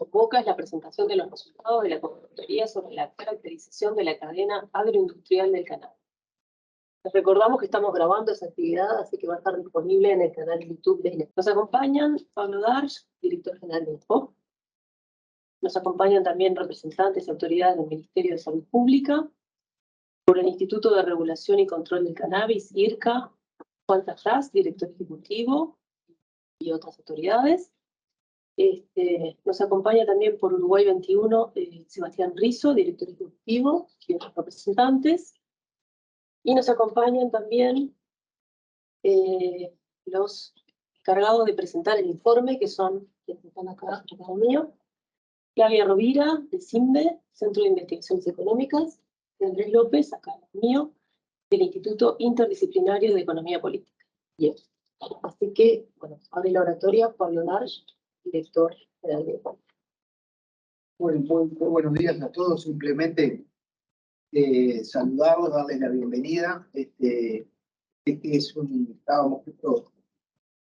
convoca es la presentación de los resultados de la consultoría sobre la caracterización de la cadena agroindustrial del cannabis. Les recordamos que estamos grabando esa actividad, así que va a estar disponible en el canal de YouTube de INEF. Nos acompañan Pablo Darch, director general de INEFOP. Nos acompañan también representantes y autoridades del Ministerio de Salud Pública, por el Instituto de Regulación y Control del Cannabis, IRCA, Juan Tajás, director ejecutivo, y otras autoridades. Nos acompaña también por Uruguay 21 Sebastián Rizzo, director ejecutivo, y otros representantes. Y nos acompañan también los encargados de presentar el informe, que son quienes están acá al lado mío. Flavia Rovira, de CIMBE, Centro de Investigaciones Económicas, y Andrés López, acá al lado mío, del Instituto Interdisciplinario de Economía Política. Bien. Así que, bueno, abre la oratoria Pablo Darch, director general de INEFOP. Bueno, muy buenos días a todos. Simplemente saludarlos, darles la bienvenida. Estábamos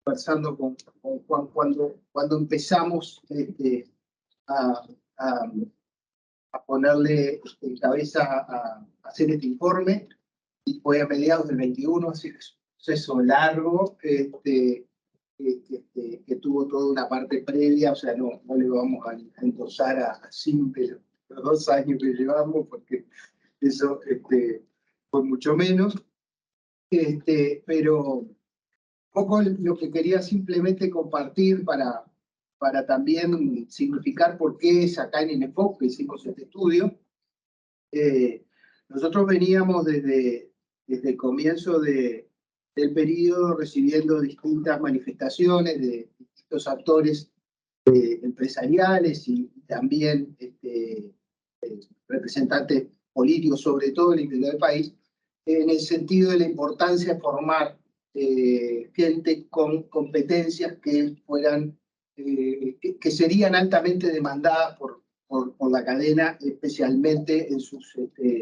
conversando con Juan cuando empezamos a ponerle en cabeza a hacer este informe, y fue a mediados del 21, así que es un proceso largo, que tuvo toda una parte previa. O sea, no le vamos a endosar a Simpe los 2 años que llevamos, porque eso fue mucho menos. Pero un poco lo que quería simplemente compartir para también significar por qué es acá en INEFOP que hicimos este estudio. Nosotros veníamos desde el comienzo del periodo recibiendo distintas manifestaciones de distintos actores empresariales y también representantes políticos, sobre todo en el interior del país, en el sentido de la importancia de formar gente con competencias que fueran, que serían altamente demandadas por la cadena, especialmente en sus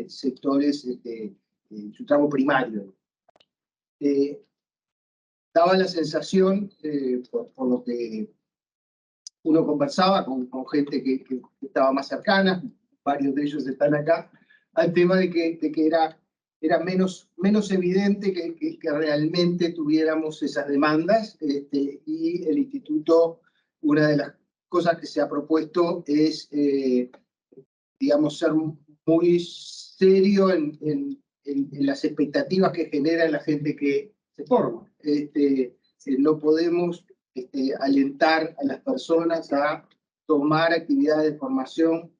sectores, en su tramo primario. Daba la sensación, por lo que uno conversaba con gente que estaba más cercana, varios de ellos están acá, al tema de que era menos evidente que realmente tuviéramos esas demandas, y el instituto, una de las cosas que se ha propuesto es, digamos, ser muy serio en las expectativas que genera la gente que se forma. No podemos alentar a las personas a tomar actividades de formación,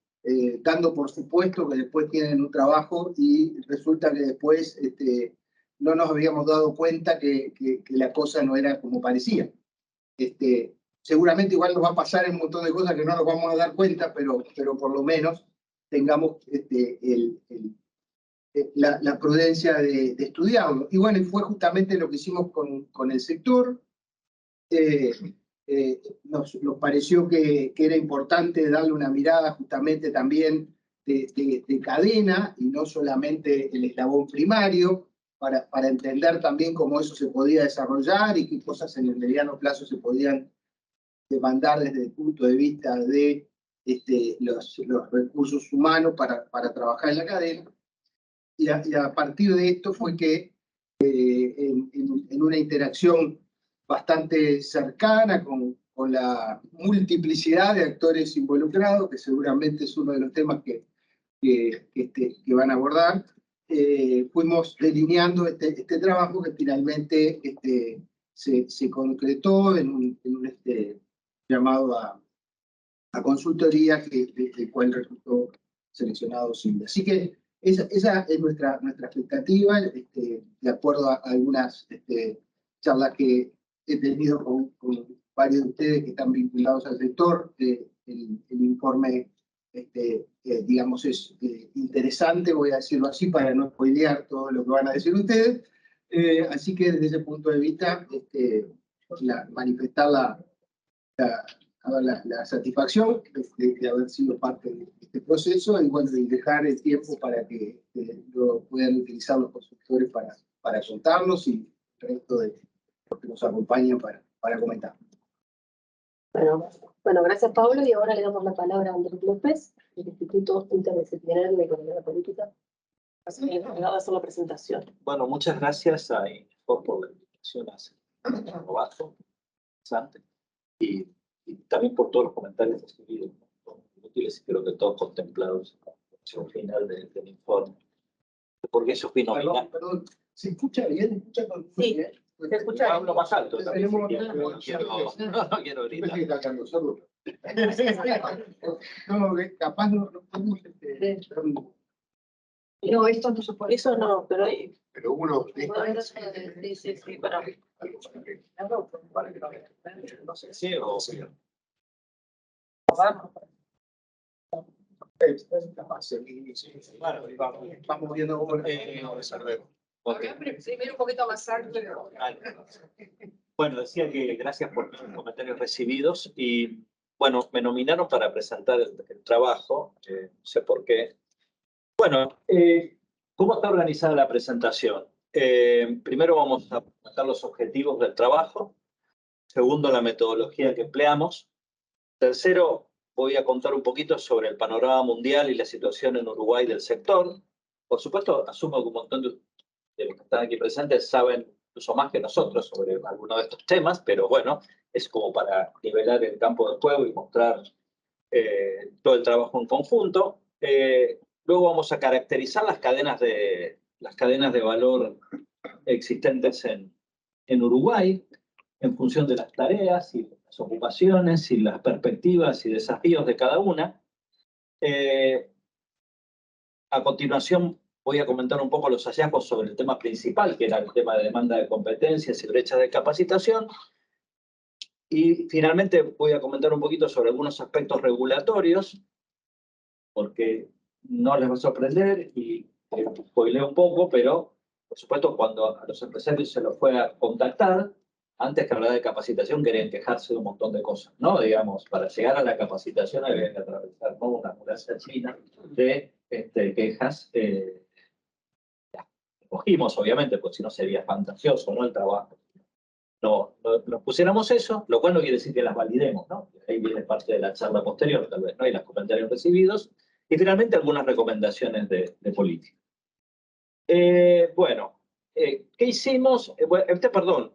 dando por supuesto que después tienen un trabajo, y resulta que después no nos habíamos dado cuenta que la cosa no era como parecía. Seguramente igual nos va a pasar un montón de cosas que no nos vamos a dar cuenta, pero por lo menos tengamos la prudencia de estudiarlo. Y bueno, fue justamente lo que hicimos con el sector. Nos pareció que era importante darle una mirada justamente también de cadena, y no solamente el eslabón primario, para entender también cómo eso se podía desarrollar y qué cosas en el mediano plazo se podían demandar desde el punto de vista de los recursos humanos para trabajar en la cadena. Y a partir de esto fue que en una interacción bastante cercana con la multiplicidad de actores involucrados, que seguramente es uno de los temas que van a abordar, fuimos delineando este trabajo que finalmente se concretó en un llamado a consultoría, del cual resultó seleccionado Simbe. Así que esa es nuestra expectativa, de acuerdo a algunas charlas que he tenido con varios de ustedes que están vinculados al sector. El informe, digamos, es interesante, voy a decirlo así, para no spoilear todo lo que van a decir ustedes. Así que desde ese punto de vista, manifestar la satisfacción de haber sido parte de este proceso, y bueno, y dejar el tiempo para que lo puedan utilizar los consultores para contarnos, y el resto de los que nos acompañan para comentar. Bueno, gracias Pablo, y ahora le damos la palabra a Andrés López, del Instituto Interdisciplinario de Economía Política, encargado de hacer la presentación. Bueno, muchas gracias a Infor por la invitación a hacer el trabajo interesante y también por todos los comentarios recibidos, ¿no? Útiles, y creo que todos contemplados en la versión final del informe. Porque eso fui nominado. Perdón, ¿se escucha bien? ¿Escucha con Sí. bien? ¿Se escucha? Hablo más alto también. Tenemos- No quiero gritar. No, capaz no podemos. No, esto no se puede. Eso no, pero hay. Pero uno Sí, para. Sí, o Vamos viendo cómo ok. Primero un poquito más alto. Bueno, decía que gracias por los comentarios recibidos y bueno, me nominaron para presentar el trabajo, no sé por qué. Bueno, ¿cómo está organizada la presentación? Primero vamos a presentar los objetivos del trabajo. Segundo, la metodología que empleamos. Tercero, voy a contar un poquito sobre el panorama mundial y la situación en Uruguay del sector. Por supuesto, asumo que un montón de los que están aquí presentes saben incluso más que nosotros sobre algunos de estos temas, pero bueno, es como para nivelar el campo de juego y mostrar todo el trabajo en conjunto. Luego vamos a caracterizar las cadenas de valor existentes en Uruguay en función de las tareas y las ocupaciones y las perspectivas y desafíos de cada una. A continuación voy a comentar un poco los hallazgos sobre el tema principal, que era el tema de demanda de competencias y brechas de capacitación. Y finalmente voy a comentar un poquito sobre algunos aspectos regulatorios, porque no les va a sorprender y spoileo un poco, pero por supuesto cuando a los empresarios se los fue a contactar, antes que hablar de capacitación querían quejarse de un montón de cosas, ¿no? Digamos, para llegar a la capacitación había que atravesar, ¿no?, una muralla china de quejas. Cogimos, obviamente, porque si no sería fantasioso, ¿no?, el trabajo. No nos pusiéramos eso, lo cual no quiere decir que las validemos, ¿no? Ahí viene parte de la charla posterior, tal vez, ¿no? Y los comentarios recibidos. Y finalmente algunas recomendaciones de política. Bueno, ¿qué hicimos? Perdón,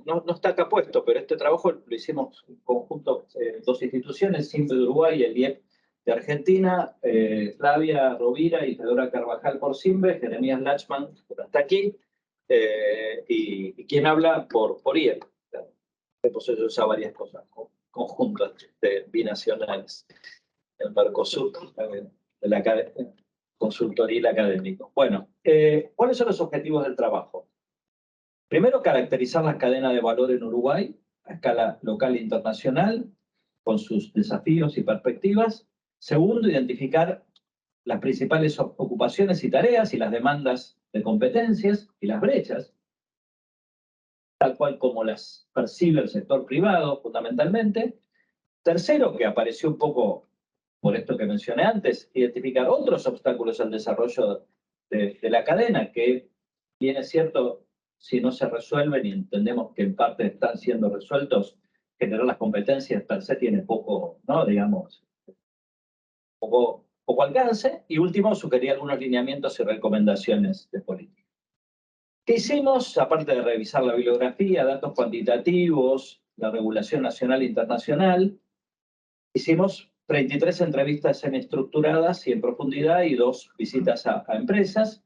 no está acá puesto, pero este trabajo lo hicimos en conjunto, dos instituciones, SIMBE de Uruguay y el IEP de Argentina, Flavia Rovira y Fedora Carvajal por SIMBE, Jeremías Lachman, que está aquí, y quien habla por IEP. Después yo usa varias cosas conjuntas binacionales. El Mercosur, de la consultoría académico. Bueno, ¿cuáles son los objetivos del trabajo? Primero, caracterizar las cadenas de valor en Uruguay a escala local e internacional, con sus desafíos y perspectivas. Segundo, identificar las principales ocupaciones y tareas y las demandas de competencias y las brechas, tal cual como las percibe el sector privado, fundamentalmente. Tercero, que apareció un poco por esto que mencioné antes, identificar otros obstáculos al desarrollo de la cadena, que bien es cierto, si no se resuelven, y entendemos que en parte están siendo resueltos, generar las competencias per se tiene poco, ¿no?, digamos, poco alcance. Y último, sugerir algunos lineamientos y recomendaciones de política. ¿Qué hicimos? Aparte de revisar la bibliografía, datos cuantitativos, la regulación nacional e internacional, hicimos 33 entrevistas semiestructuradas y en profundidad y 2 visitas a empresas.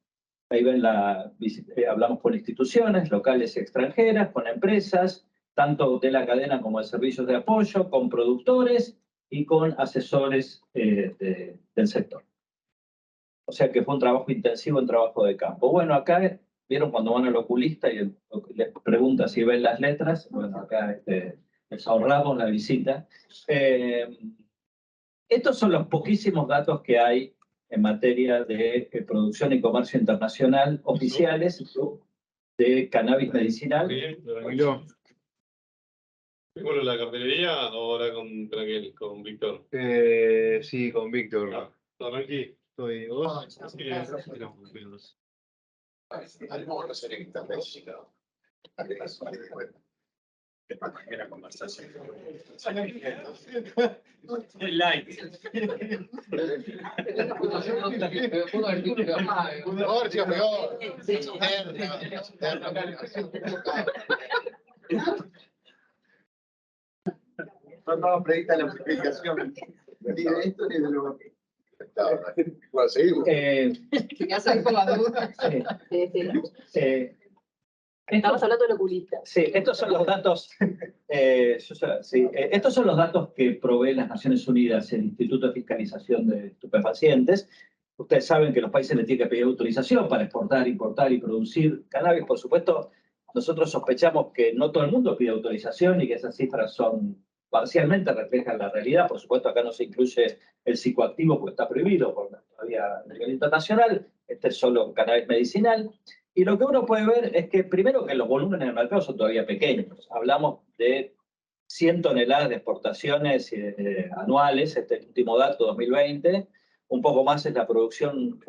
Ahí ven hablamos con instituciones locales y extranjeras, con empresas, tanto de la cadena como de servicios de apoyo, con productores y con asesores del sector. O sea que fue un trabajo intensivo, un trabajo de campo. Bueno, acá vieron cuando van al oculista y les pregunta si ven las letras. Bueno, acá les ahorramos la visita. Estos son los poquísimos datos que hay en materia de producción y comercio internacional oficiales de cannabis medicinal. Tranquilo. ¿Con la cartelería o ahora con Víctor? Sí, con Víctor. Tranqui. Estoy vos. Era conversación. Muy light. Borgia, peor. No predica la multiplicación. Ni de esto ni de lo otro. Bueno, seguimos. ¿Querías salir por la duda? Estamos hablando del oculista. Sí, estos son los datos. Estos son los datos que provee las Naciones Unidas, el Instituto de Fiscalización de Estupefacientes. Ustedes saben que los países le tienen que pedir autorización para exportar, importar y producir cannabis. Por supuesto, nosotros sospechamos que no todo el mundo pide autorización y que esas cifras parcialmente reflejan la realidad. Por supuesto, acá no se incluye el psicoactivo porque está prohibido todavía a nivel internacional. Este es solo cannabis medicinal. Y lo que uno puede ver es que, primero, que los volúmenes del mercado son todavía pequeños. Hablamos de 100 toneladas de exportaciones anuales, este último dato, 2020. Un poco más es la producción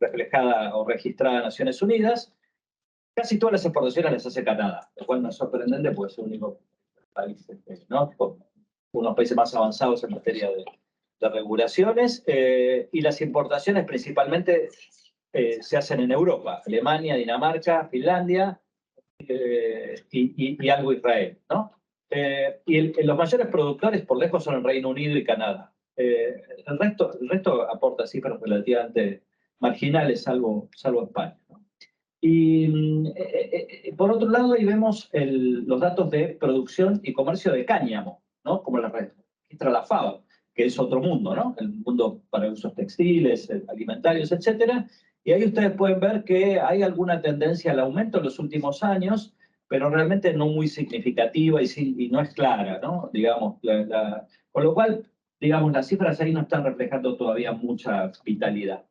reflejada o registrada en Naciones Unidas. Casi todas las exportaciones las hace Canadá, lo cual no es sorprendente porque es el único país, ¿no? Con unos países más avanzados en materia de regulaciones. Y las importaciones principalmente se hacen en Europa, Alemania, Dinamarca, Finlandia y algo Israel, ¿no? Los mayores productores por lejos son el Reino Unido y Canadá. El resto aporta cifras relativamente marginales, salvo España, ¿no? Y por otro lado, ahí vemos los datos de producción y comercio de cáñamo, ¿no? Como la registra la FAO, que es otro mundo, ¿no? El mundo para usos textiles, alimentarios, etcétera. Y ahí ustedes pueden ver que hay alguna tendencia al aumento en los últimos años, pero realmente no muy significativa y no es clara, ¿no? Digamos, con lo cual, digamos, las cifras ahí no están reflejando todavía mucha vitalidad.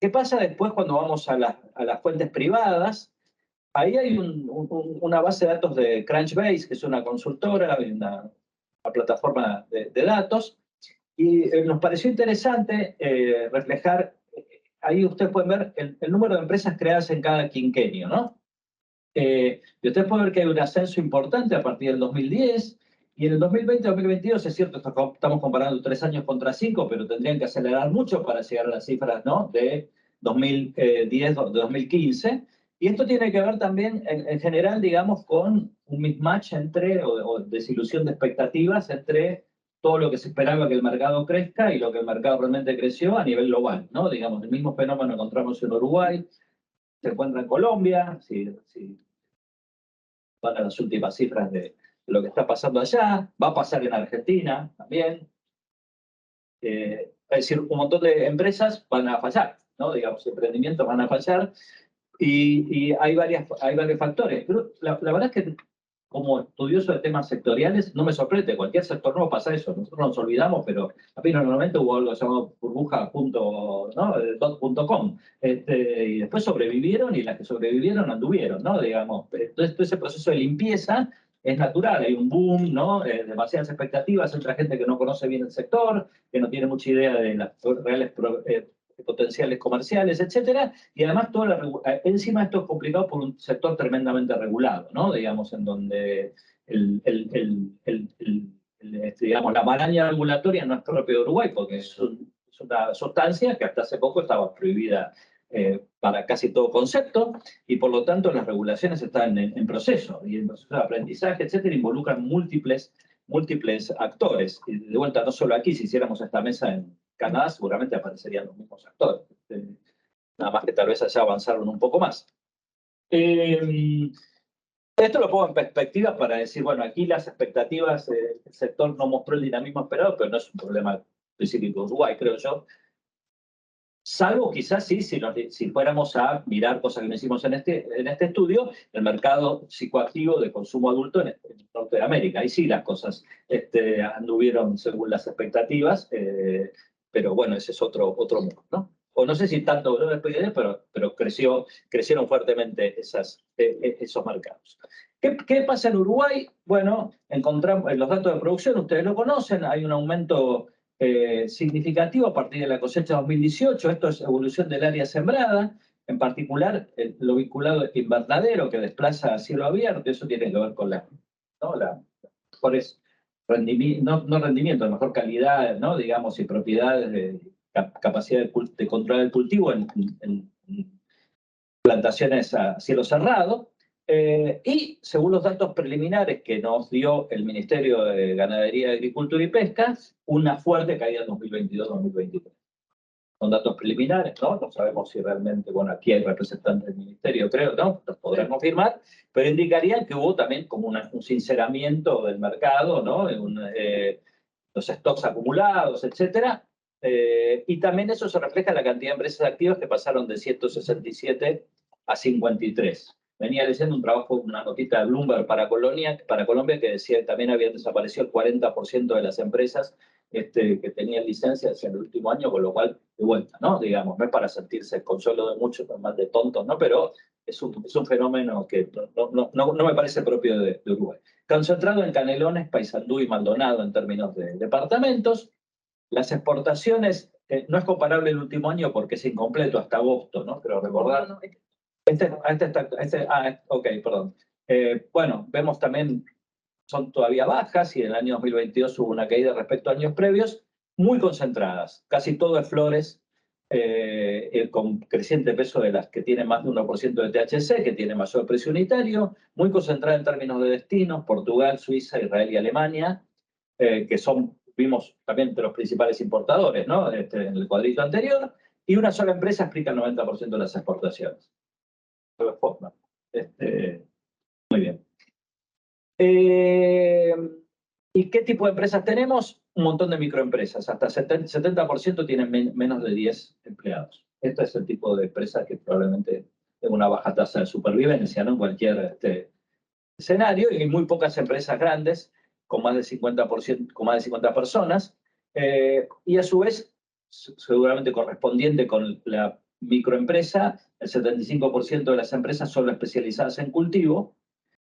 ¿Qué pasa después cuando vamos a las fuentes privadas? Ahí hay una base de datos de Crunchbase, que es una consultora, una plataforma de datos, y nos pareció interesante reflejar, ahí ustedes pueden ver el número de empresas creadas en cada quinquenio, ¿no? Y ustedes pueden ver que hay un ascenso importante a partir del 2010, y en el 2020-2022, es cierto, estamos comparando 3 años contra 5, pero tendrían que acelerar mucho para llegar a las cifras, ¿no? De 2010, de 2015. Y esto tiene que ver también, en general, digamos, con un mismatch o desilusión de expectativas entre todo lo que se esperaba que el mercado crezca y lo que el mercado realmente creció a nivel global, ¿no? Digamos, el mismo fenómeno encontramos en Uruguay, se encuentra en Colombia, si van a las últimas cifras de lo que está pasando allá, va a pasar en Argentina también. Es decir, un montón de empresas van a fallar, ¿no? Digamos, emprendimientos van a fallar y hay varios factores. Pero la verdad es que como estudioso de temas sectoriales no me sorprende, cualquier sector nuevo pasa eso. Nosotros nos olvidamos, pero normalmente hubo algo llamado burbuja.com, y después sobrevivieron y las que sobrevivieron anduvieron, ¿no? Digamos, entonces todo ese proceso de limpieza es natural, hay un boom, ¿no? Demasiadas expectativas, entra gente que no conoce bien el sector, que no tiene mucha idea de las reales potenciales comerciales, etcétera, y además encima esto es complicado por un sector tremendamente regulado, ¿no? Digamos, en donde digamos, la maraña regulatoria no es propia de Uruguay, porque es una sustancia que hasta hace poco estaba prohibida para casi todo concepto, y por lo tanto las regulaciones están en proceso, y el proceso de aprendizaje, etcétera, involucran múltiples actores. Y de vuelta, no solo aquí, si hiciéramos esta mesa en Canadá, seguramente aparecerían los mismos actores. Nada más que tal vez allá avanzaron un poco más. Esto lo pongo en perspectiva para decir, bueno, aquí las expectativas, el sector no mostró el dinamismo esperado, pero no es un problema específico de Uruguay, creo yo. Salvo quizás sí, si fuéramos a mirar cosas que no hicimos en este estudio, el mercado psicoactivo de consumo adulto en Norte de América. Ahí sí las cosas anduvieron según las expectativas, pero bueno, ese es otro mundo, ¿no? O no sé si tanto, pero crecieron fuertemente esos mercados. ¿Qué pasa en Uruguay? Bueno, encontramos en los datos de producción, ustedes lo conocen, hay un aumento significativo a partir de la cosecha 2018, esto es evolución del área sembrada, en particular lo vinculado a invernadero que desplaza a cielo abierto, eso tiene que ver con la mejores rendimiento, no rendimiento, mejor calidad, ¿no? Digamos, y propiedades de capacidad de controlar el cultivo en plantaciones a cielo cerrado. Y según los datos preliminares que nos dio el Ministerio de Ganadería, Agricultura y Pesca, una fuerte caída en 2022-2023. Son datos preliminares, ¿no? No sabemos si realmente, bueno, aquí hay representantes del Ministerio, creo, ¿no? Los podrán confirmar, pero indicarían que hubo también como un sinceramiento del mercado, ¿no? Los stocks acumulados, etcétera. Y también eso se refleja en la cantidad de empresas activas que pasaron de 167 a 53. Venía leyendo un trabajo, una notita de Bloomberg para Colombia que decía que también habían desaparecido el 40% de las empresas que tenían licencias en el último año, con lo cual, de vuelta, ¿no? Digamos, no es para sentirse el consuelo de muchos, más de tontos, ¿no? Pero es un fenómeno que no me parece propio de Uruguay. Concentrado en Canelones, Paysandú y Maldonado en términos de departamentos. Las exportaciones, no es comparable el último año porque es incompleto hasta agosto, ¿no? Pero recordar... Ok, perdón. Bueno, vemos también, son todavía bajas y en el año 2022 hubo una caída respecto a años previos, muy concentradas. Casi todo es flores, con creciente peso de las que tienen más de 1% de THC, que tiene mayor precio unitario, muy concentrada en términos de destinos, Portugal, Suiza, Israel y Alemania, que vimos también entre los principales importadores, ¿no? En el cuadrito anterior, y una sola empresa explica el 90% de las exportaciones. Muy bien. ¿Y qué tipo de empresas tenemos? Un montón de microempresas. Hasta 70% tienen menos de 10 empleados. Este es el tipo de empresa que probablemente tenga una baja tasa de supervivencia, ¿no? En cualquier escenario. Y hay muy pocas empresas grandes con más de 50%, con más de 50 personas. Y a su vez, seguramente correspondiente con la microempresa, el 75% de las empresas son especializadas en cultivo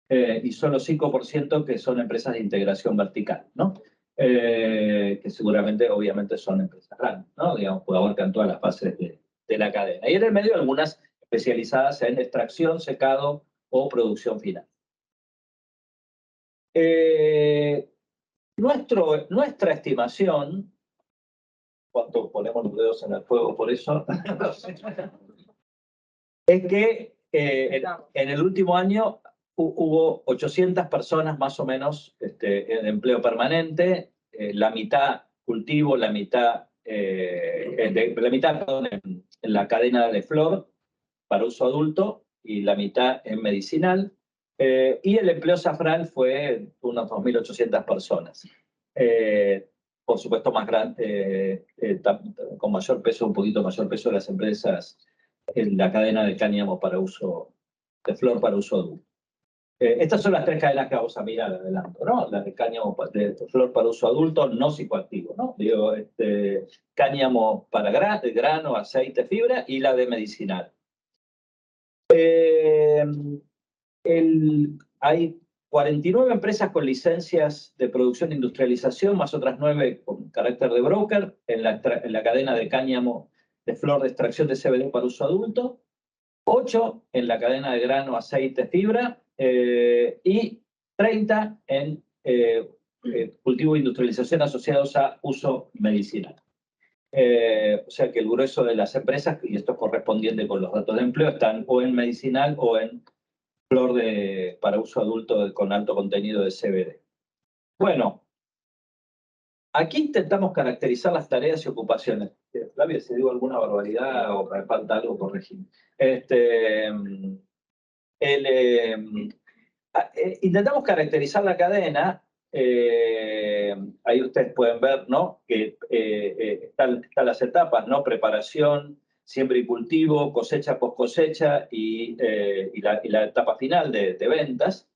y solo 5% que son empresas de integración vertical, ¿no? Que seguramente, obviamente, son empresas grandes, ¿no? Digamos, pues abarcan todas las fases de la cadena. Y en el medio algunas especializadas en extracción, secado o producción final. Nuestra estimación, cuando ponemos los dedos en el fuego por eso, es que en el último año hubo 800 personas más o menos en empleo permanente, la mitad cultivo, la mitad perdón, en la cadena de flor para uso adulto y la mitad en medicinal. Y el empleo safral fue unas 2.800 personas. Por supuesto, más grande, con mayor peso, un poquito mayor peso de las empresas en la cadena de cáñamo para uso de flor para uso adulto. Estas son las tres cadenas que vamos a mirar adelanto, ¿no? La de cáñamo de flor para uso adulto, no psicoactivo, ¿no? Digo, cáñamo para grano, aceite, fibra, y la de medicinal. Hay 49 empresas con licencias de producción e industrialización, más otras 9 con carácter de broker, en la cadena de cáñamo de flor de extracción de CBD para uso adulto, 8 en la cadena de grano, aceite, fibra, y 30 en cultivo e industrialización asociados a uso medicinal. O sea que el grueso de las empresas, y esto es correspondiente con los datos de empleo, están o en medicinal o en flor para uso adulto con alto contenido de CBD. Bueno, aquí intentamos caracterizar las tareas y ocupaciones. Flavia, si digo alguna barbaridad o me falta algo, corregime. Intentamos caracterizar la cadena. Ahí ustedes pueden ver, ¿no? Que están las etapas, ¿no? Preparación, siembra y cultivo, cosecha, post cosecha y la etapa final de ventas.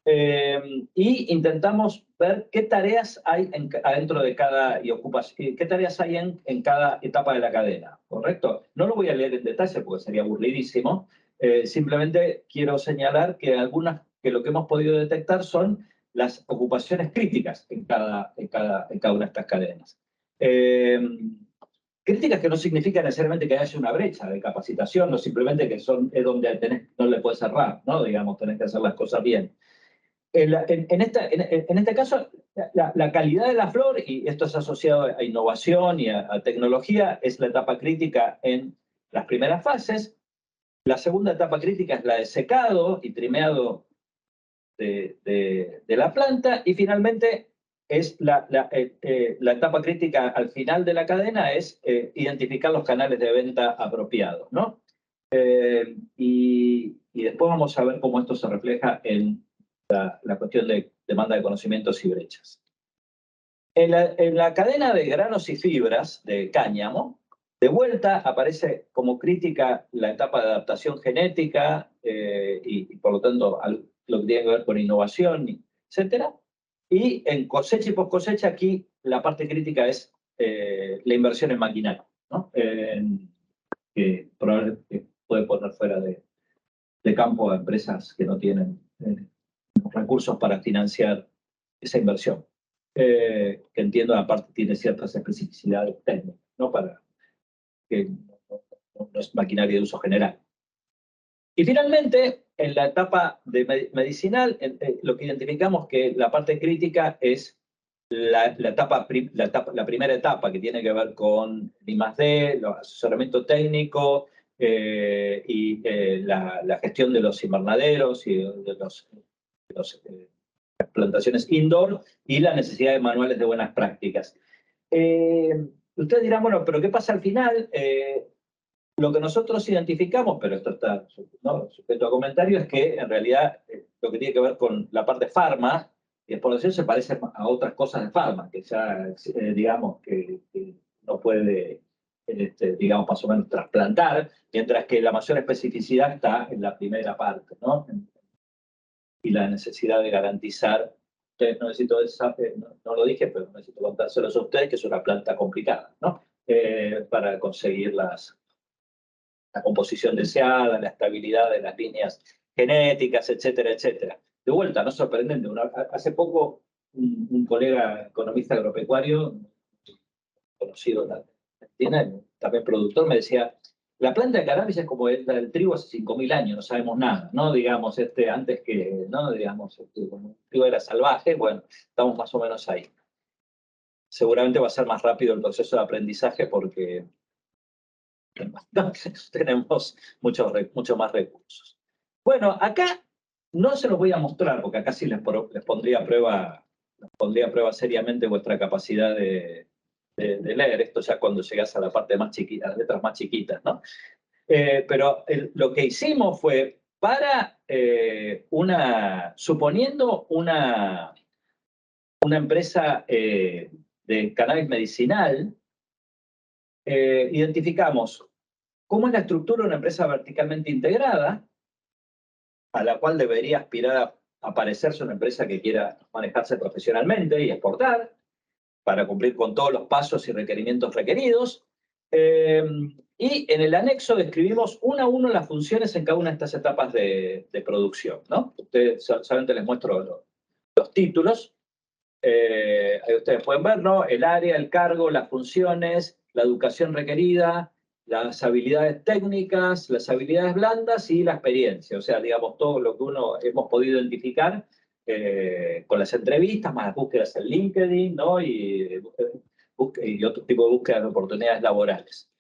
Y intentamos ver qué tareas hay adentro de cada qué tareas hay en cada etapa de la cadena, ¿correcto? No lo voy a leer en detalle porque sería aburridísimo. Simplemente quiero señalar que lo que hemos podido detectar son las ocupaciones críticas en cada una de estas cadenas. Críticas que no significan necesariamente que haya una brecha de capacitación, no simplemente que es donde no le puedes cerrar, ¿no? Digamos, tenés que hacer las cosas bien. En este caso, la calidad de la flor, y esto es asociado a innovación y a tecnología, es la etapa crítica en las primeras fases. La segunda etapa crítica es la de secado y trimeado de la planta, y finalmente es la etapa crítica al final de la cadena es identificar los canales de venta apropiados, ¿no? Y después vamos a ver cómo esto se refleja en la cuestión de demanda de conocimientos y brechas. En la cadena de granos y fibras de cáñamo, de vuelta aparece como crítica la etapa de adaptación genética y por lo tanto lo que tiene que ver con innovación, etcétera. Y en cosecha y post cosecha aquí la parte crítica es la inversión en maquinaria, ¿no? Que probablemente puede poner fuera de campo a empresas que no tienen recursos para financiar esa inversión. Que entiendo aparte tiene ciertas especificidades técnicas, ¿no? Para que no es maquinaria de uso general. Y finalmente, en la etapa de medicinal, lo que identificamos que la parte crítica es la primera etapa, que tiene que ver con I+D, el asesoramiento técnico y la gestión de los invernaderos y de las plantaciones indoor y la necesidad de manuales de buenas prácticas. Ustedes dirán, bueno, pero ¿qué pasa al final? Lo que nosotros identificamos, pero esto está, ¿no?, sujeto a comentario, es que en realidad lo que tiene que ver con la parte farma y exploración se parece a otras cosas de farma, que ya, digamos, que no puede, digamos, más o menos trasplantar, mientras que la mayor especificidad está en la primera parte, ¿no? Y la necesidad de garantizar, ustedes no necesito, no lo dije, pero necesito contárselos a ustedes, que es una planta complicada, ¿no? Para conseguir la composición deseada, la estabilidad de las líneas genéticas, etcétera, etcétera. De vuelta, no es sorprendente. Hace poco, un colega economista agropecuario, conocido en Argentina, también productor, me decía, la planta de cannabis es como la del trigo hace 5.000 años, no sabemos nada, ¿no? Digamos, antes que, ¿no? Digamos, como el trigo era salvaje, bueno, estamos más o menos ahí. Seguramente va a ser más rápido el proceso de aprendizaje porque tenemos mucho más recursos. Bueno, acá no se los voy a mostrar, porque acá sí les pondría a prueba seriamente vuestra capacidad de leer esto ya cuando llegas a la parte más chiquita, las letras más chiquitas, ¿no? Pero lo que hicimos fue, suponiendo una empresa de cannabis medicinal, identificamos cómo es la estructura de una empresa verticalmente integrada, a la cual debería aspirar a parecerse una empresa que quiera manejarse profesionalmente y exportar, para cumplir con todos los pasos y requerimientos requeridos. Y en el anexo describimos una a uno las funciones en cada una de estas etapas de producción, ¿no? Ustedes solamente les muestro los títulos. Ahí ustedes pueden ver, ¿no? El área, el cargo, las funciones, la educación requerida, las habilidades técnicas, las habilidades blandas y la experiencia. O sea, digamos, todo lo que hemos podido identificar con las entrevistas, más las búsquedas en LinkedIn, ¿no? Y otro tipo de búsquedas de oportunidades laborales.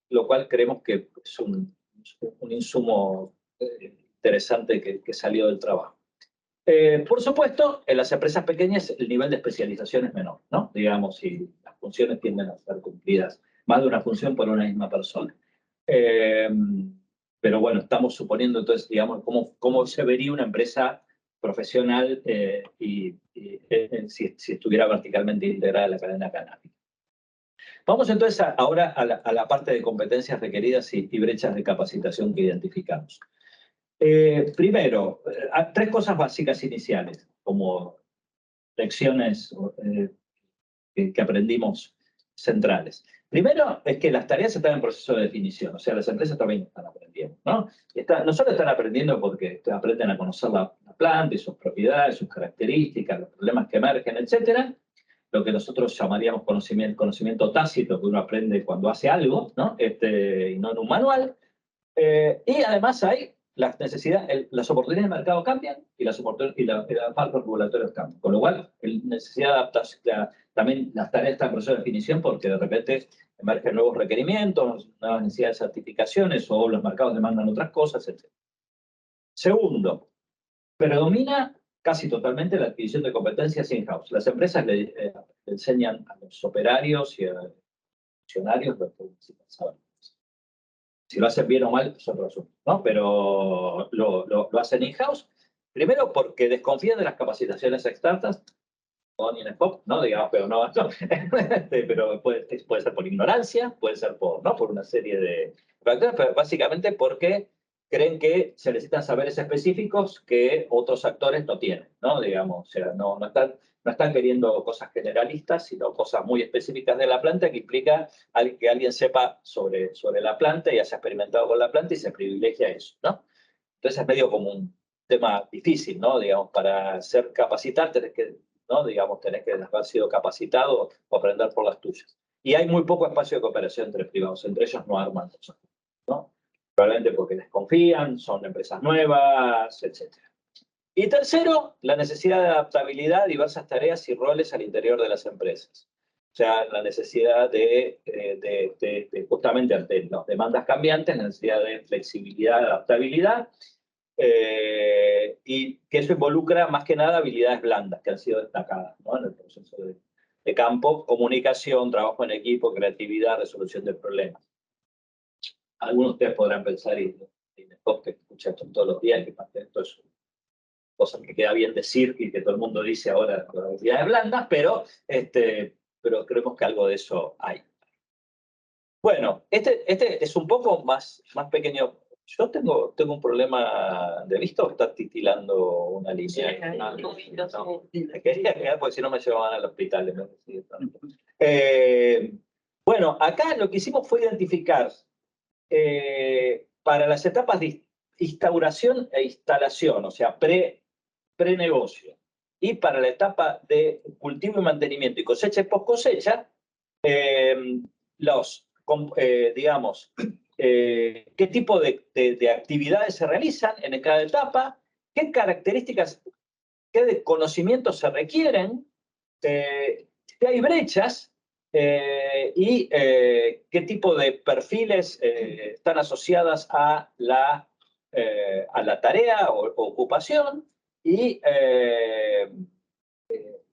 Lo cual creemos que es un insumo interesante que salió del trabajo. Por supuesto, en las empresas pequeñas el nivel de especialización es menor, ¿no? Digamos, y las funciones tienden a ser cumplidas, más de una función por una misma persona. Pero bueno, estamos suponiendo entonces, digamos, cómo se vería una empresa profesional si estuviera verticalmente integrada en la cadena canábica. Vamos entonces ahora a la parte de competencias requeridas y brechas de capacitación que identificamos. Primero, 3 cosas básicas iniciales, como lecciones que aprendimos centrales. Primero, es que las tareas están en proceso de definición, o sea, las empresas también están aprendiendo, ¿no? No solo están aprendiendo porque aprenden a conocer la planta y sus propiedades, sus características, los problemas que emergen, etcétera, lo que nosotros llamaríamos conocimiento tácito, que uno aprende cuando hace algo, ¿no? Y no en un manual. Y además hay las necesidades, las oportunidades de mercado cambian y las marcos regulatorios cambian. Con lo cual, necesidad de adaptación, también las tareas están en proceso de definición porque de repente emergen nuevos requerimientos, nuevas necesidades de certificaciones o los mercados demandan otras cosas, etc. Segundo, predomina casi totalmente la adquisición de competencias in-house. Las empresas le enseñan a los operarios y a los funcionarios lo que necesitan saber. Si lo hacen bien o mal, es otro asunto, ¿no? Pero lo hacen in-house, primero porque desconfían de las capacitaciones externas, o ni en FOP, ¿no? Digamos, pero no, pero puede ser por ignorancia, puede ser ¿no? por una serie de factores, pero básicamente porque creen que se necesitan saberes específicos que otros actores no tienen, ¿no? Digamos, o sea, no están queriendo cosas generalistas, sino cosas muy específicas de la planta que implica que alguien sepa sobre la planta y haya experimentado con la planta y se privilegia eso, ¿no? Entonces es medio como un tema difícil, ¿no? Digamos, para ser capacitar tenés que, ¿no? Digamos, tenés que haber sido capacitado o aprender por las tuyas. Y hay muy poco espacio de cooperación entre privados, entre ellos no arman cosas, ¿no? Probablemente porque desconfían, son empresas nuevas, etc. Y tercero, la necesidad de adaptabilidad a diversas tareas y roles al interior de las empresas. O sea, la necesidad de justamente ante las demandas cambiantes, la necesidad de flexibilidad, adaptabilidad, y que eso involucra más que nada habilidades blandas que han sido destacadas, ¿no? En el proceso de campo, comunicación, trabajo en equipo, creatividad, resolución de problemas. Algunos de ustedes podrán pensar, y mejor que escuchan esto todos los días, que parte de esto es cosa que queda bien decir y que todo el mundo dice ahora con habilidades blandas, pero creemos que algo de eso hay. Bueno, este es un poco más pequeño. Yo tengo un problema de vista, o está titilando una línea. Quería quedar porque si no me llevaban al hospital. Bueno, acá lo que hicimos fue identificar para las etapas de instauración e instalación, o sea, pre-negocio, y para la etapa de cultivo y mantenimiento y cosecha y post-cosecha, digamos, qué tipo de actividades se realizan en cada etapa, qué características, qué conocimientos se requieren, si hay brechas, y qué tipo de perfiles están asociadas a la tarea o ocupación, y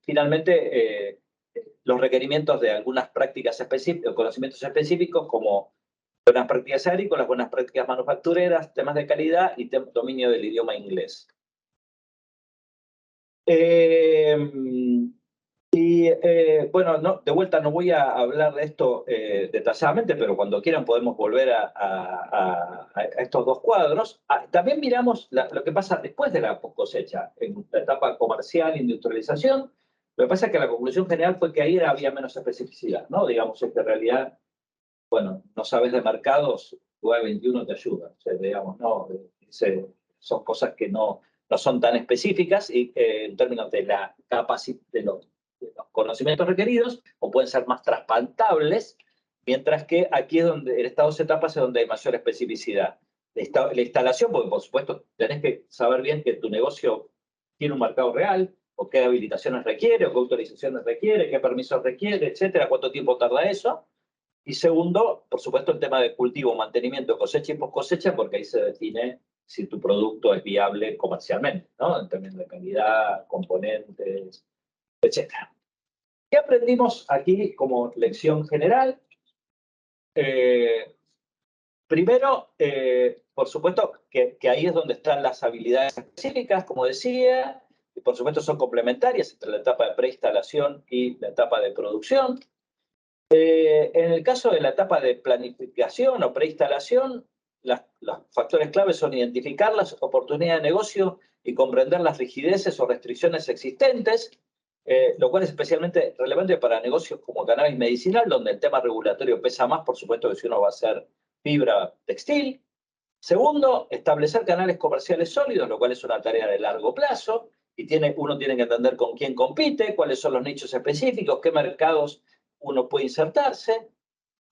finalmente los requerimientos de algunas prácticas específicas, conocimientos específicos como buenas prácticas agrícolas, buenas prácticas manufactureras, temas de calidad y dominio del idioma inglés. Bueno, de vuelta no voy a hablar de esto detalladamente, pero cuando quieran podemos volver a estos dos cuadros. También miramos lo que pasa después de la cosecha, en la etapa comercial e industrialización. Lo que pasa es que la conclusión general fue que ahí había menos especificidad, ¿no? Digamos, que en realidad, bueno, no sabes de mercados, UAE 21 te ayuda. O sea, digamos, no, son cosas que no son tan específicas y en términos de la capacidad de los conocimientos requeridos, o pueden ser más transplantables, mientras que aquí es donde, en estas dos etapas es donde hay mayor especificidad. La instalación, porque por supuesto tenés que saber bien que tu negocio tiene un mercado real, o qué habilitaciones requiere, o qué autorizaciones requiere, qué permisos requiere, etcétera, cuánto tiempo tarda eso. Y segundo, por supuesto, el tema de cultivo, mantenimiento, cosecha y post cosecha, porque ahí se define si tu producto es viable comercialmente, ¿no? En términos de calidad, componentes, etc. ¿Qué aprendimos aquí como lección general? Primero, por supuesto, que ahí es donde están las habilidades específicas, como decía, y por supuesto son complementarias entre la etapa de preinstalación y la etapa de producción. En el caso de la etapa de planificación o preinstalación, los factores claves son identificar las oportunidades de negocio y comprender las rigideces o restricciones existentes, lo cual es especialmente relevante para negocios como cannabis medicinal, donde el tema regulatorio pesa más, por supuesto, que si uno va a hacer fibra textil. Segundo, establecer canales comerciales sólidos, lo cual es una tarea de largo plazo, y uno tiene que entender con quién compite, cuáles son los nichos específicos, qué mercados uno puede insertarse.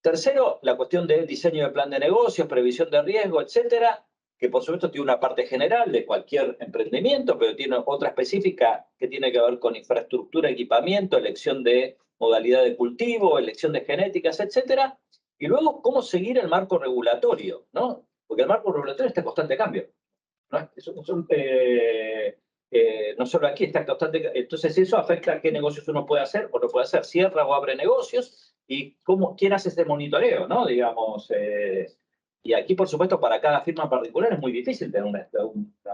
Tercero, la cuestión del diseño de plan de negocios, previsión de riesgo, etcétera, que por supuesto tiene una parte general de cualquier emprendimiento, pero tiene otra específica que tiene que ver con infraestructura, equipamiento, elección de modalidad de cultivo, elección de genéticas, etcétera. Y luego, cómo seguir el marco regulatorio, ¿no? Porque el marco regulatorio está en constante cambio, ¿no? No solo aquí, está en constante. Entonces, eso afecta a qué negocios uno puede hacer o no puede hacer. Cierra o abre negocios y quién hace ese monitoreo, ¿no? Digamos. Y aquí, por supuesto, para cada firma particular es muy difícil tener una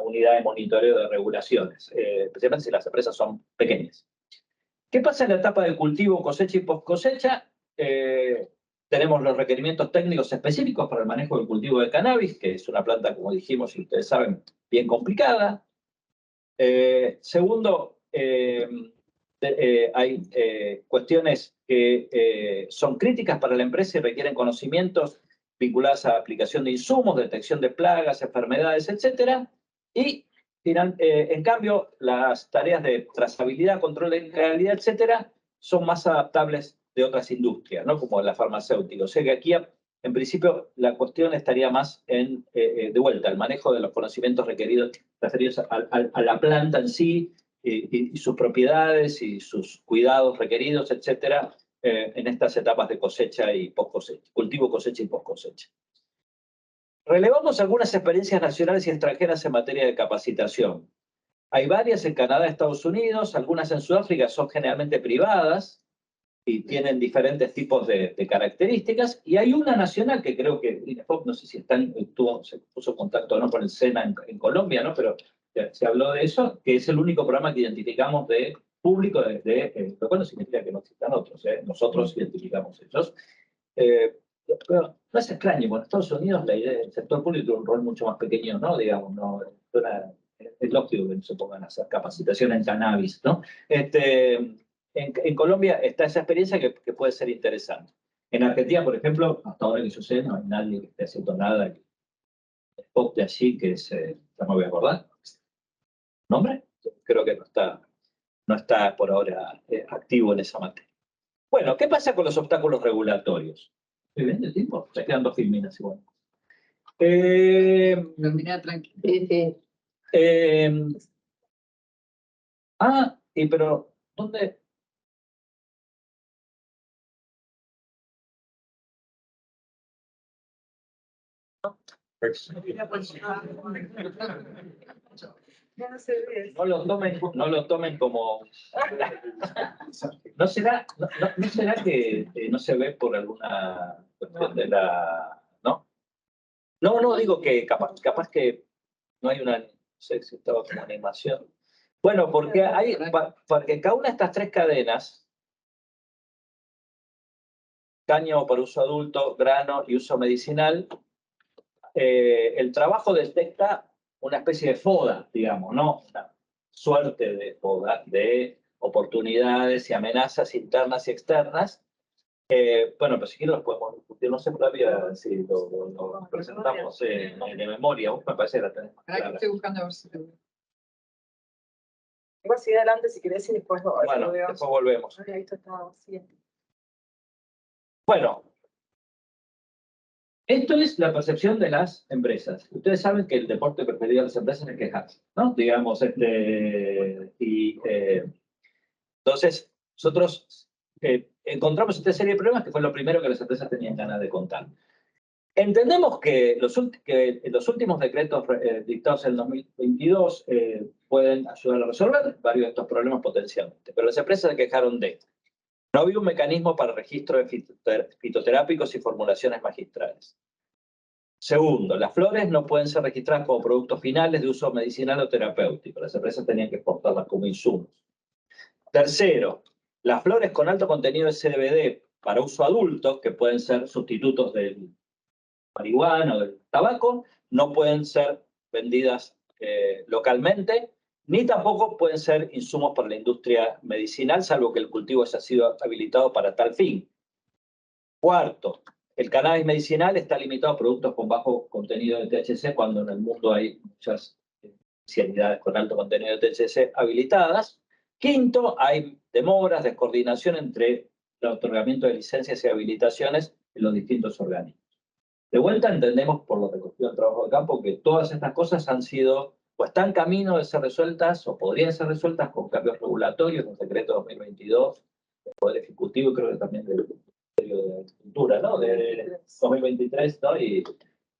unidad de monitoreo de regulaciones, especialmente si las empresas son pequeñas. ¿Qué pasa en la etapa de cultivo, cosecha y post cosecha? Tenemos los requerimientos técnicos específicos para el manejo del cultivo de cannabis, que es una planta, como dijimos, y ustedes saben, bien complicada. Segundo, hay cuestiones que son críticas para la empresa y requieren conocimientos vinculados a aplicación de insumos, detección de plagas, enfermedades, etcétera. Y en cambio, las tareas de trazabilidad, control de calidad, etcétera, son más adaptables de otras industrias, ¿no? Como la farmacéutica. O sea que aquí, en principio, la cuestión estaría más de vuelta, el manejo de los conocimientos requeridos, referidos a la planta en sí, y sus propiedades y sus cuidados requeridos, etcétera, en estas etapas de cosecha y post cosecha, cultivo, cosecha y post cosecha. Relevamos algunas experiencias nacionales y extranjeras en materia de capacitación. Hay varias en Canadá, Estados Unidos, algunas en Sudáfrica son generalmente privadas y tienen diferentes tipos de características, y hay una nacional que creo que INEFOP, no sé si se puso en contacto o no con el SENA en Colombia, ¿no? Pero se habló de eso, que es el único programa que identificamos de público, lo cual no significa que no existan otros, nosotros identificamos ellos. Pero no es extraño, porque en Estados Unidos el sector público tiene un rol mucho más pequeño, ¿no? Digamos, no, es lógico que no se pongan a hacer capacitación en cannabis, ¿no? En Colombia está esa experiencia que puede ser interesante. En Argentina, por ejemplo, hasta ahora que yo sé, no hay nadie que esté haciendo nada. El spot de allí, que es, ya me voy a acordar, ¿nombre? Creo que no está por ahora activo en esa materia. Bueno, ¿qué pasa con los obstáculos regulatorios? ¿Estoy bien de tiempo? Se quedan 2 filminas igual. Mira, tranquilo. Pero, ¿dónde? No lo tomen como... ¿No será que no se ve por alguna cuestión de la... ¿No? No, digo que capaz que no hay una... No sé si estaba como animación. Bueno, porque cada una de estas 3 cadenas, caño para uso adulto, grano y uso medicinal, el trabajo detecta una especie de poda, digamos, ¿no? Una suerte de poda, de oportunidades y amenazas internas y externas. Bueno, pero si quieren los podemos discutir, no sé todavía si lo presentamos de memoria, me parece que la tenemos clara. Estoy buscando a ver si te veo. Tengo así adelante si querés y después lo Bueno, veo. después volvemos. Ay, esto está siguiente. Bueno, esto es la percepción de las empresas. Ustedes saben que el deporte preferido de las empresas es quejarse, ¿no? Digamos, entonces, nosotros encontramos esta serie de problemas que fue lo primero que las empresas tenían ganas de contar. Entendemos que los últimos decretos dictados en el 2022 pueden ayudar a resolver varios de estos problemas potencialmente, pero las empresas se quejaron de: no había un mecanismo para registro de fitoterápicos y formulaciones magistrales. Segundo, las flores no pueden ser registradas como productos finales de uso medicinal o terapéutico. Las empresas tenían que exportarlas como insumos. Tercero, las flores con alto contenido de CBD para uso adulto, que pueden ser sustitutos del marihuana o del tabaco, no pueden ser vendidas localmente, ni tampoco pueden ser insumos para la industria medicinal, salvo que el cultivo haya sido habilitado para tal fin. Cuarto, el cannabis medicinal está limitado a productos con bajo contenido de THC, cuando en el mundo hay muchas especialidades con alto contenido de THC habilitadas. Quinto, hay demoras de coordinación entre el otorgamiento de licencias y habilitaciones en los distintos organismos. De vuelta entendemos, por lo recogido en trabajo de campo, que todas estas cosas han sido, o están en camino de ser resueltas, o podrían ser resueltas con cambios regulatorios, el decreto 2022, del Poder Ejecutivo, y creo que también del Ministerio de Agricultura, ¿no? De 2023, ¿no?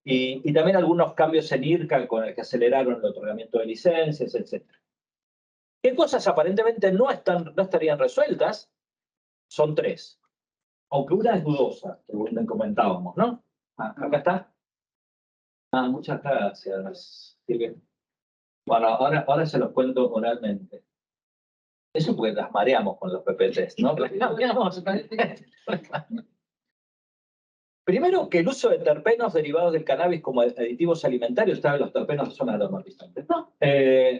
Y también algunos cambios en IRCA con el que aceleraron el otorgamiento de licencias, etc. ¿Qué cosas aparentemente no estarían resueltas? Son tres. Aunque una es dudosa, que comentábamos, ¿no? Acá está. Muchas gracias, Silvia. Bueno, ahora se los cuento oralmente. Eso porque las mareamos con los PPTs, ¿no? Primero, que el uso de terpenos derivados del cannabis como aditivos alimentarios, ¿saben? Los terpenos son aromatizantes, ¿no?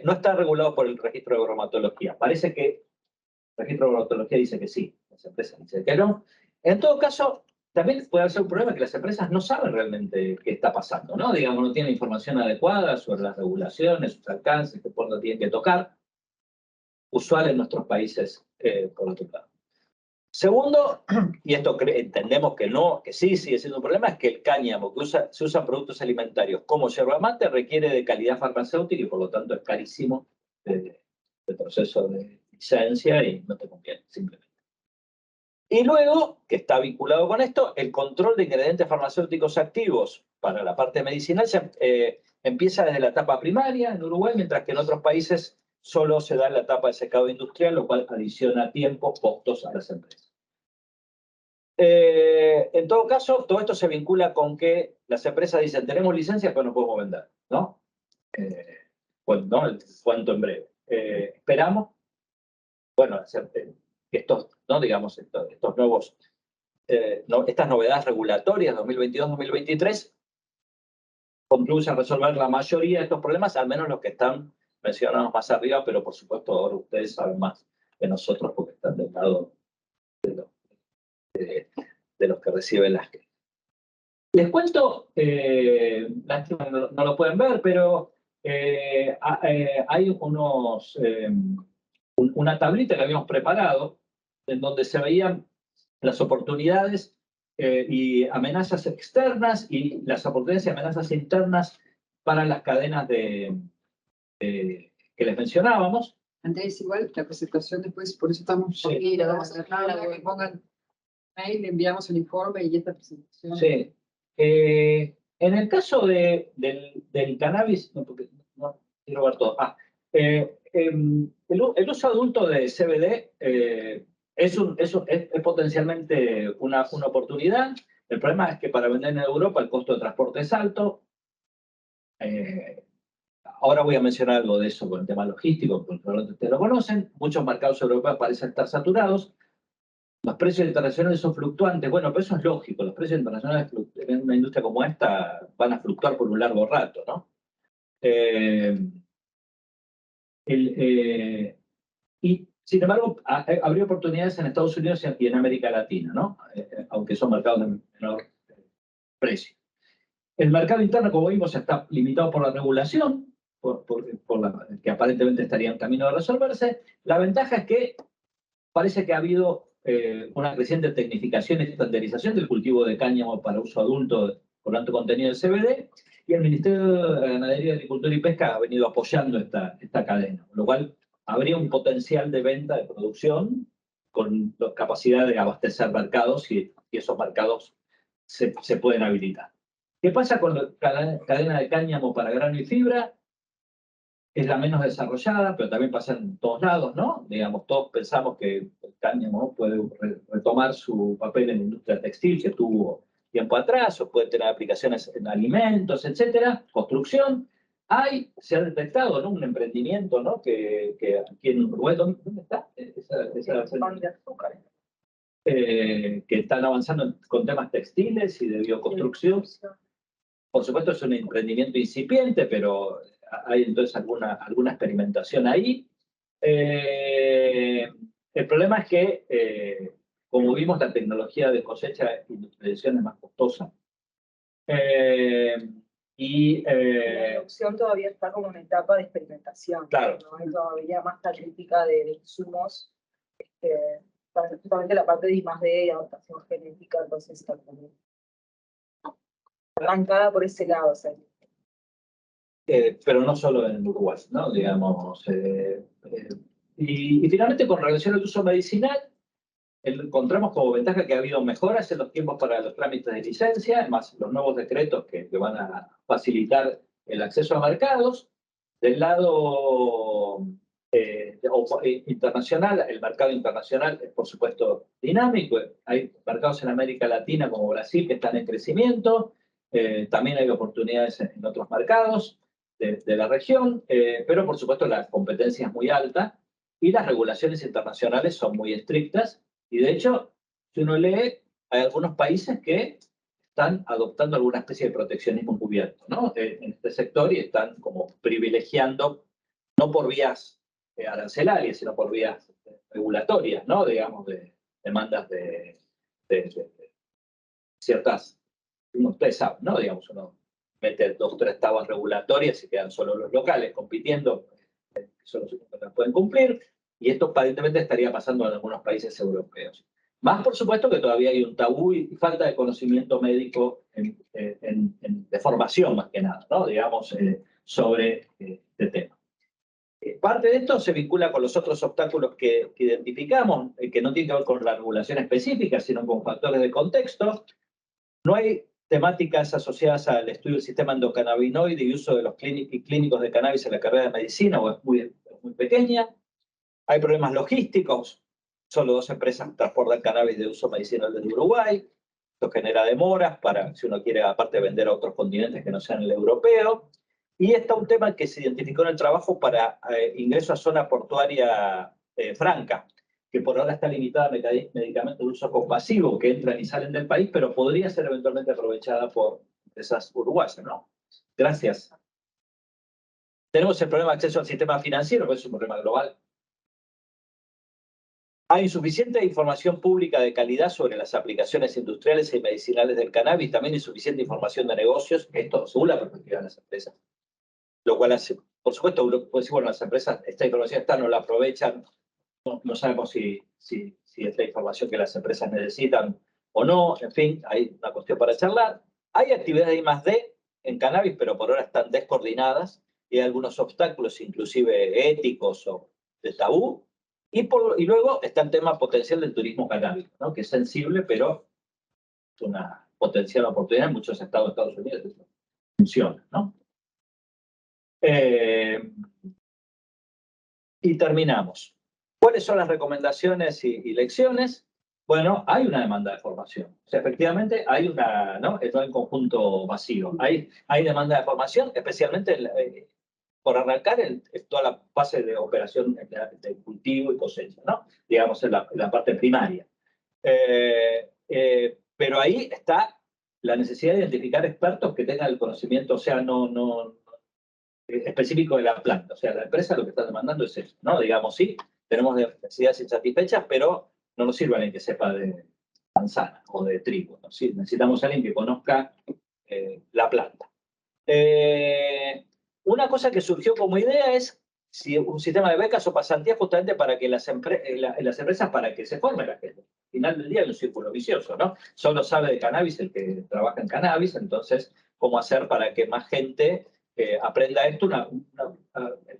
No está regulado por el registro de bromatología. Parece que el registro de bromatología dice que sí, las empresas dicen que no. En todo caso, también puede ser un problema que las empresas no saben realmente qué está pasando, ¿no? Digamos, no tienen información adecuada sobre las regulaciones, sus alcances, qué puerto tienen que tocar. Usual en nuestros países, por otro lado. Segundo, y esto entendemos que no, que sí sigue siendo un problema, es que el cáñamo que se usa en productos alimentarios como yerba mate requiere de calidad farmacéutica y por lo tanto es carísimo el proceso de licencia y no te conviene, simplemente. Y luego, que está vinculado con esto, el control de ingredientes farmacéuticos activos para la parte medicinal empieza desde la etapa primaria en Uruguay, mientras que en otros países solo se da en la etapa de secado industrial, lo cual adiciona tiempos, costos a las empresas. En todo caso, todo esto se vincula con que las empresas dicen, tenemos licencias, pero no podemos vender, ¿no? ¿No? El cuento en breve. Esperamos, bueno, estos, ¿no? Digamos, estos nuevos, estas novedades regulatorias 2022-2023 concluyen a resolver la mayoría de estos problemas, al menos los que están mencionados más arriba, pero por supuesto ahora ustedes saben más que nosotros porque están del lado de los que reciben las quejas. Les cuento, lástima no lo pueden ver, pero hay una tablita que habíamos preparado en donde se veían las oportunidades y amenazas externas y las oportunidades y amenazas internas para las cadenas que les mencionábamos. Andrés, igual la presentación después, por eso estamos Sí. aquí, la vamos a hacer ahora, que pongan mail, le enviamos el informe y esta presentación. Sí. En el caso del cannabis, no, porque no quiero ver todo. El uso adulto de CBD es potencialmente una oportunidad. El problema es que para vender en Europa el costo de transporte es alto. Ahora voy a mencionar algo de eso con el tema logístico, porque probablemente ustedes lo conocen. Muchos mercados europeos parecen estar saturados. Los precios internacionales son fluctuantes. Bueno, pero eso es lógico. Los precios internacionales en una industria como esta van a fluctuar por un largo rato, ¿no? Y, sin embargo, habría oportunidades en Estados Unidos y en América Latina, ¿no? Aunque son mercados de menor precio. El mercado interno, como vimos, está limitado por la regulación, que aparentemente estaría en camino de resolverse. La ventaja es que parece que ha habido una creciente tecnificación y estandarización del cultivo de cáñamo para uso adulto con alto contenido de CBD, y el Ministerio de Ganadería, Agricultura y Pesca ha venido apoyando esta cadena, lo cual habría un potencial de venta, de producción, con la capacidad de abastecer mercados y esos mercados se pueden habilitar. ¿Qué pasa con la cadena de cáñamo para grano y fibra? Es la menos desarrollada, pero también pasa en todos lados, ¿no? Digamos, todos pensamos que el cáñamo puede retomar su papel en la industria textil que tuvo tiempo atrás, o puede tener aplicaciones en alimentos, etcétera, construcción. Se ha detectado, ¿no? Un emprendimiento, ¿no? Que aquí en Uruguay, ¿dónde está? Que están avanzando con temas textiles y de bioconstrucción. Por supuesto es un emprendimiento incipiente, pero hay entonces alguna experimentación ahí. El problema es que, como vimos, la tecnología de cosecha e industrialización es más costosa. Y La adopción todavía está como en etapa de experimentación. Claro. No hay todavía más crítica de insumos. Justamente la parte de I+D y adaptación genética, entonces está como arrancada por ese lado. O sea, pero no solo en Uruguay, ¿no? Digamos, y finalmente, con relación al uso medicinal, encontramos como ventaja que ha habido mejoras en los tiempos para los trámites de licencia, además los nuevos decretos que van a facilitar el acceso a mercados. Del lado internacional, el mercado internacional es por supuesto dinámico. Hay mercados en América Latina como Brasil que están en crecimiento, también hay oportunidades en otros mercados de la región, pero por supuesto la competencia es muy alta y las regulaciones internacionales son muy estrictas. Y de hecho, si uno lee, hay algunos países que están adoptando alguna especie de proteccionismo encubierto, ¿no? En este sector, y están como privilegiando, no por vías arancelarias, sino por vías regulatorias, ¿no? Digamos, de demandas de ciertas, ustedes saben, ¿no? Digamos, uno mete 2 o 3 tablas regulatorias y quedan solo los locales compitiendo, que son los únicos que las pueden cumplir. Y esto aparentemente estaría pasando en algunos países europeos. Más, por supuesto, que todavía hay un tabú y falta de conocimiento médico de formación, más que nada, ¿no? Digamos, sobre este tema. Parte de esto se vincula con los otros obstáculos que identificamos, que no tienen que ver con la regulación específica, sino con factores de contexto. No hay temáticas asociadas al estudio del sistema endocannabinoide y uso de los clínicos de cannabis en la carrera de medicina, o es muy pequeña. Hay problemas logísticos. Solo 2 empresas transportan cannabis de uso medicinal desde Uruguay. Esto genera demoras para, si uno quiere, aparte, vender a otros continentes que no sean el europeo. Y está un tema que se identificó en el trabajo para ingreso a zona portuaria franca, que por ahora está limitada a medicamentos de uso compasivo que entran y salen del país, pero podría ser eventualmente aprovechada por empresas uruguayas, ¿no? Gracias. Tenemos el problema de acceso al sistema financiero, que es un problema global. Hay insuficiente información pública de calidad sobre las aplicaciones industriales y medicinales del cannabis, también insuficiente información de negocios, esto según la perspectiva de las empresas. Lo cual hace, por supuesto, uno puede decir, bueno, las empresas, esta información está, no la aprovechan, no sabemos si es la información que las empresas necesitan o no, en fin, hay una cuestión para charlar. Hay actividades de I+D en cannabis, pero por ahora están descoordinadas y hay algunos obstáculos, inclusive éticos o de tabú. Y luego está el tema potencial del turismo canábico, ¿no? Que es sensible, pero es una potencial oportunidad en muchos estados de Estados Unidos. Eso funciona, ¿no? Y terminamos. ¿Cuáles son las recomendaciones y lecciones? Bueno, hay una demanda de formación. O sea, efectivamente hay una, ¿no? No hay conjunto vacío. Hay demanda de formación, especialmente por arrancar en toda la fase de operación de cultivo y cosecha, ¿no? Digamos, en la parte primaria. Pero ahí está la necesidad de identificar expertos que tengan el conocimiento, o sea, no específico de la planta. O sea, la empresa lo que está demandando es eso, ¿no? Digamos, sí, tenemos necesidades insatisfechas, pero no nos sirve alguien que sepa de manzana o de trigo, ¿no? Sí, necesitamos a alguien que conozca la planta. Una cosa que surgió como idea es un sistema de becas o pasantías justamente para que las empresas, para que se forme la gente. Al final del día es un círculo vicioso, ¿no? Solo sabe de cannabis el que trabaja en cannabis, entonces, ¿cómo hacer para que más gente aprenda esto?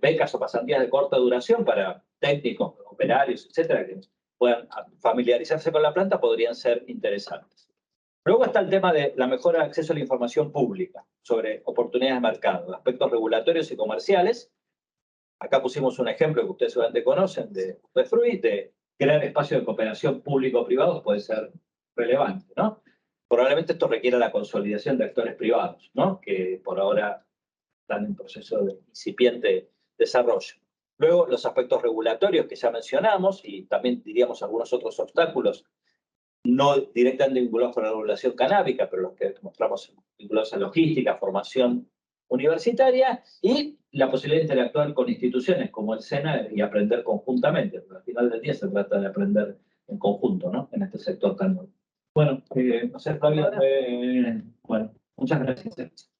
Becas o pasantías de corta duración para técnicos, operarios, etcétera, que puedan familiarizarse con la planta, podrían ser interesantes. Luego está el tema de la mejora de acceso a la información pública sobre oportunidades de mercado, aspectos regulatorios y comerciales. Acá pusimos un ejemplo que ustedes seguramente conocen de Fruit, de crear espacios de cooperación público-privados puede ser relevante, ¿no? Probablemente esto requiera la consolidación de actores privados, ¿no? Que por ahora están en proceso de incipiente desarrollo. Luego, los aspectos regulatorios que ya mencionamos y también diríamos algunos otros obstáculos no directamente vinculados con la regulación canábica, pero los que mostramos vinculados a logística, formación universitaria y la posibilidad de interactuar con instituciones como el SENA y aprender conjuntamente. Pero al final del día se trata de aprender en conjunto, ¿no? En este sector tan nuevo. Bueno, no sé, Flavio, bueno, muchas gracias.